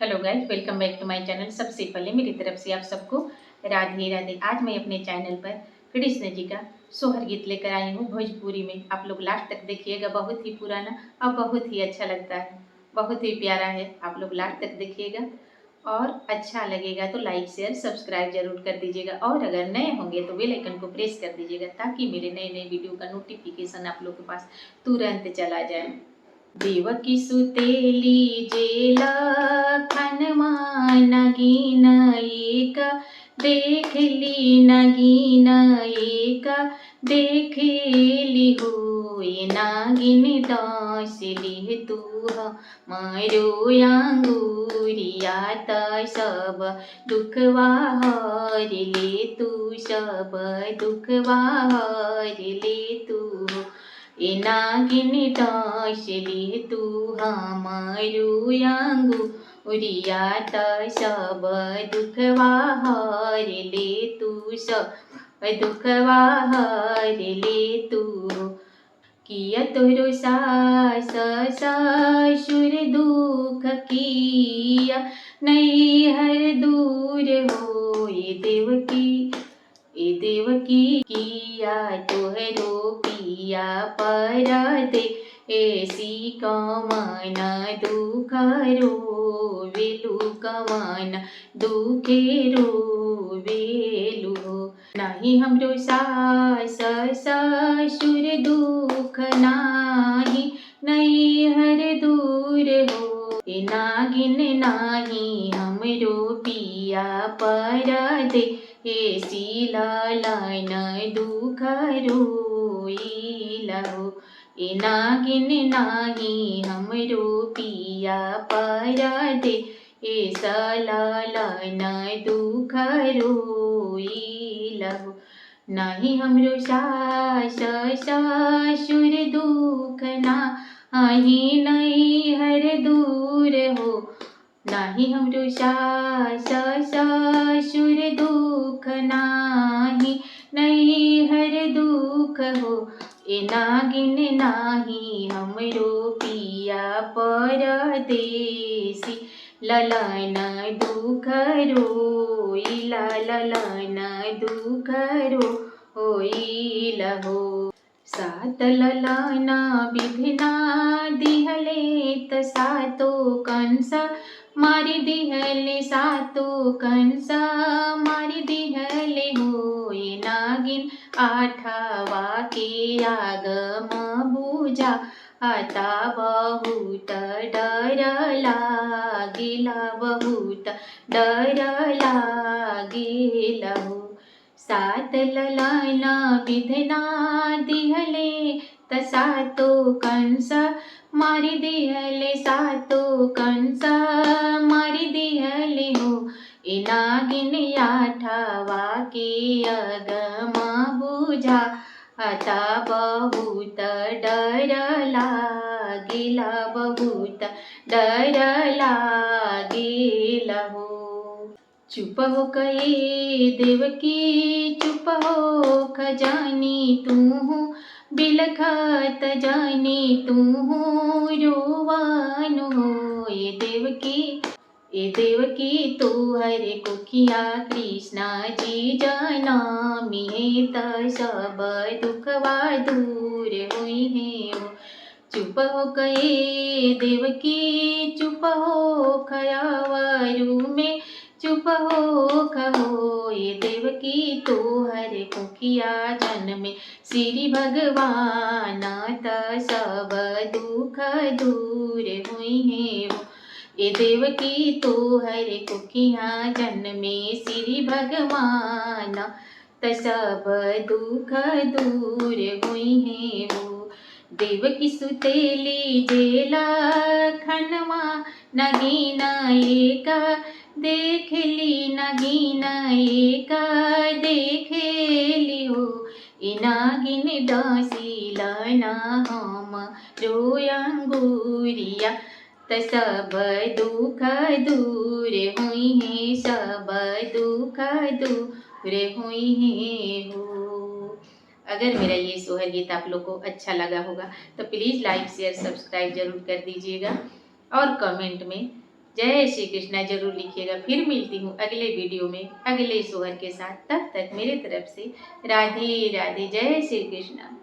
Hello guys, welcome back to my channel. सबसे पहले मेरी तरफ से आप सबको राधे राधे। आज मैं अपने चैनल पर कृष्ण जी का सोहर गीत लेकर आई हूँ भोजपुरी में। आप लोग लास्ट तक देखिएगा, बहुत ही पुराना और बहुत ही अच्छा लगता है, बहुत ही प्यारा है। आप लोग लास्ट तक देखिएगा और अच्छा लगेगा तो लाइक शेयर सब्सक्राइब जरूर कर दीजिएगा। और अगर नए होंगे तो बेल आइकन को प्रेस कर दीजिएगा ताकि मेरे नए नए वीडियो का नोटिफिकेशन आप लोग के पास तुरंत चला जाए। देवकी सुतेली जेला खनमा नगीन एक देखली नगीन एक देखली होए नागिन डांसली तू मारो अंगूरिया त सब दुखवा हर ले तू सब दुखवा हर ले तू ए नागिन डांसली तू हमारू अंगूरिया त सब दुखवा हर ले तू सब दुखवा हर ले तू। किया तोरो सास ससुर दुख किया नहीं हर दूर हो ए देवकी किया तोहरो पिया पर दे ऐसी कमन दुख रोवेलु कमन दुखे रोवेलु। नहीं हमरो सास ससुर दुख नाही नहीं हर दूर हो ए नागिन नाही हमरो पिया पर दे ऐसी लालन दुख रोइलहो ए नागिन नाही हमरो पिया पर दे ऐसा लालन दुख रोइलहो। नाही हमरो सास ससुर दुख नाही नहीं हर दूर हो नाही हमरो सास ससुर दुख नाही नहीं हर दुख हो ए नागिन नाही हमरो पिया परदेसी ललन दुख रोइला ललन दुख रोइलहो। सात ललना विधिना दिहले त सातो कंस मारी दिहले सातो कंस मारी दिहले होए नागिन आठवा के आगम बुझा आता बहुत डर लागिला बहुत डर लागिलहु। सात ललना विधना दिहले त सातो कंस मारी दिहले सातो कंस मारी दिहले हो ए नागिन आठवा के अगम बुझा आता बहुत डर लागिला बहुत डर लागिलहो। चुप हो कहे देवकी चुप हो खजानी तू बिलखत जानी तू रोवान हो ए देवकी तू हरे कुखिया कृष्णा जी जाना मिहे त सब दुखवा दूर हुई है। चुप हो कहे देवकी चुप हो खयावरू में चुप हो कहो ये देवकी तो हर कुखिया जन्मे श्री भगवान त सब दुख दूर हुई है। ये देवकी तो हर कुखिया जन्मे श्री भगवान त सब दुख दूर हुई है वो। देवकी सुतेली जेला खनवा नगीन एक देखली नगीन एक देखली हो ए नागिन डांसिलन हम रोयंगूरिया त सब दुख दूर हुई है सब दुख दूर हुई है हो। अगर मेरा ये सोहर गीत आप लोग को अच्छा लगा होगा तो प्लीज़ लाइक शेयर सब्सक्राइब जरूर कर दीजिएगा और कमेंट में जय श्री कृष्णा जरूर लिखिएगा। फिर मिलती हूँ अगले वीडियो में अगले सोहर के साथ। तब तक मेरी तरफ से राधे राधे, जय श्री कृष्णा।